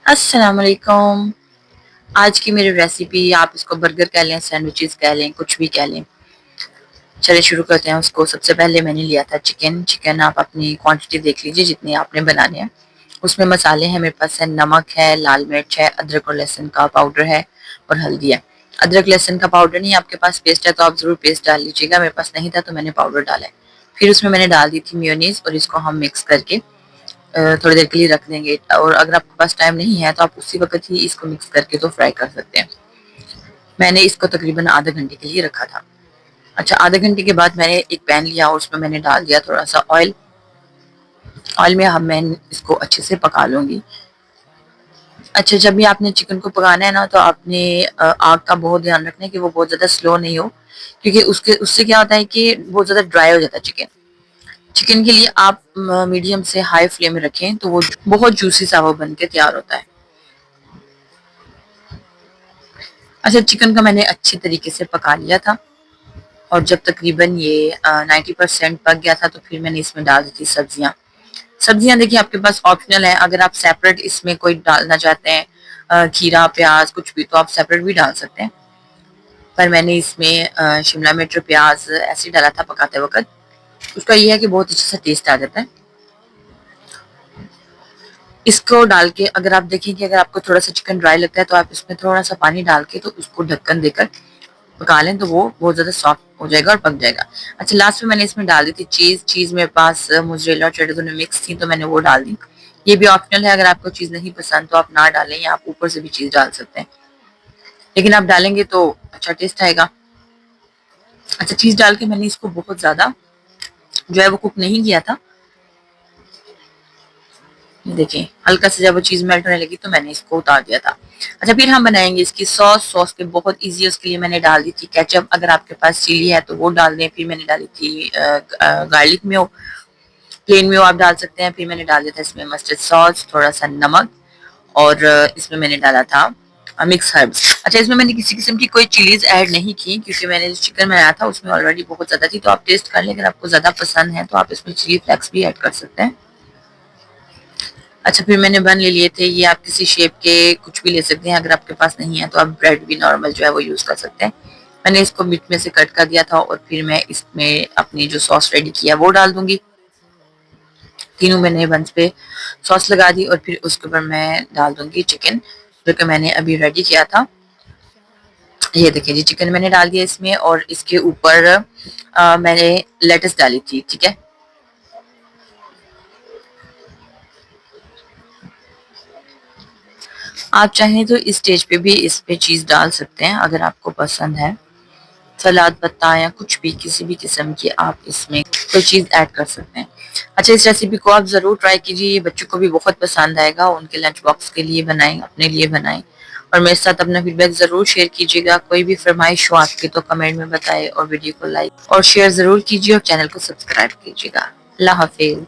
अस्सलाम वालेकुम। आज की मेरी रेसिपी आप इसको बर्गर कह लें, सैंडविचेस कह लें, कुछ भी कह लें। चलिए शुरू करते हैं उसको। सबसे पहले मैंने लिया था चिकन। चिकन आप अपनी क्वांटिटी देख लीजिए जितनी आपने बनाने हैं। उसमें मसाले हैं, मेरे पास है नमक है, लाल मिर्च है, अदरक और लहसुन का पाउडर है और हल्दी है। अदरक लहसुन का पाउडर नहीं, आपके पास पेस्ट है तो आप जरूर पेस्ट डाल लीजिएगा। मेरे पास नहीं था तो मैंने पाउडर डाला है। फिर उसमें मैंने डाल दी थी मेयोनीज और इसको हम मिक्स करके थोड़ी देर के लिए रख देंगे। और अगर आपके पास टाइम नहीं है तो आप उसी वक्त ही इसको मिक्स करके तो फ्राई कर सकते हैं। मैंने इसको तकरीबन आधे घंटे के लिए रखा था। अच्छा, आधे घंटे के बाद मैंने एक पैन लिया और उसमें मैंने डाल दिया थोड़ा सा ऑयल। ऑयल में हम मैं इसको अच्छे से पका लूंगी। अच्छा, जब भी आपने चिकन को पकाना है ना तो आपने आग का बहुत ध्यान रखना है कि वो बहुत ज्यादा स्लो नहीं हो, क्योंकि उसके उससे क्या होता है कि बहुत ज्यादा ड्राई हो जाता है चिकन। चिकन के लिए आप मीडियम से हाई फ्लेम में रखें तो वो बहुत जूसी सा वो बन के तैयार होता है। अच्छा, चिकन का मैंने अच्छे तरीके से पका लिया था और जब तकरीबन ये 90% पक गया था तो फिर मैंने इसमें डाल दी थी सब्जियां। सब्जियां देखिए आपके पास ऑप्शनल है, अगर आप सेपरेट इसमें कोई डालना चाहते हैं खीरा प्याज कुछ भी तो आप सेपरेट भी डाल सकते हैं। पर मैंने इसमें शिमला मिर्च और प्याज ऐसे ही डाला था पकाते वक्त। उसका ये है कि बहुत अच्छा सा टेस्ट आ जाता है। इसको डाल के अगर आप देखें कि अगर आपको थोड़ा सा चिकन ड्राई लगता है तो आप इसमें थोड़ा सा पानी डाल के तो उसको ढक्कन देकर पका लें तो वो बहुत ज्यादा सॉफ्ट हो जाएगा और पक जाएगा। अच्छा, लास्ट में मैंने इसमें डाल दी थी चीज। चीज मेरे पास मोज़रेला और चेडर दोनों मिक्स थी तो मैंने वो डाल दी। ये भी ऑप्शनल है, अगर आपको चीज नहीं पसंद तो आप ना डालें या आप ऊपर से भी चीज डाल सकते हैं, लेकिन आप डालेंगे तो अच्छा टेस्ट आएगा। अच्छा, चीज डाल के मैंने इसको बहुत ज्यादा जो है वो कुक नहीं किया था। ये देखिए हल्का से जब वो चीज मेल्ट होने लगी तो मैंने इसको उतार दिया था। अच्छा, फिर हम बनाएंगे इसकी सॉस। सॉस के बहुत इजी है, उसके लिए मैंने डाल दी थी केचप। अगर आपके पास चिली है तो वो डाल दें। फिर मैंने डाली थी गार्लिक में, प्लेन में आप डाल सकते हैं। फिर मैंने डाल दिया था इसमें मस्टर्ड सॉस, थोड़ा सा नमक और इसमें मैंने डाला था मिक्स हर्ब्स। अच्छा, इसमें मैंने किसी किस्म की कोई चिलीज ऐड नहीं की क्योंकि मैंने जो चिकन बनाया था उसमें ऑलरेडी बहुत ज्यादा थी। तो आप टेस्ट कर लें, अगर आपको ज्यादा पसंद है तो आप इसमें चिली फ्लेक्स भी ऐड कर सकते हैं। अच्छा, फिर मैंने बन ले लिए थे। ये आप किसी शेप के कुछ भी ले सकते हैं, अगर आपके पास नहीं है तो आप ब्रेड भी नॉर्मल जो है वो यूज कर सकते हैं। मैंने इसको बीच में से कट कर दिया था और फिर मैं इसमें अपनी जो सॉस रेडी किया वो डाल दूंगी। तीनों मैंने बंस पे सॉस लगा दी और फिर उसके ऊपर मैं डाल दूंगी चिकन जो कि मैंने अभी रेडी किया था। ये देखिए जी, चिकन मैंने डाल दिया इसमें और इसके ऊपर मैंने लेटस डाली थी। ठीक है, आप चाहें तो इस स्टेज पे भी इस पे चीज डाल सकते हैं अगर आपको पसंद है। सलाद पत्ता या कुछ भी किसी भी किस्म की आप इसमें कोई चीज ऐड कर सकते हैं। अच्छा, इस रेसिपी को आप जरूर ट्राई कीजिए, ये बच्चों को भी बहुत पसंद आएगा। उनके लंच बॉक्स के लिए बनाएं, अपने लिए बनाएं और मेरे साथ अपना फीडबैक जरूर शेयर कीजिएगा। कोई भी फरमाइश हो आपकी तो कमेंट में बताएं और वीडियो को लाइक और शेयर जरूर कीजिए और चैनल को सब्सक्राइब कीजिएगा। अल्लाह हाफिज।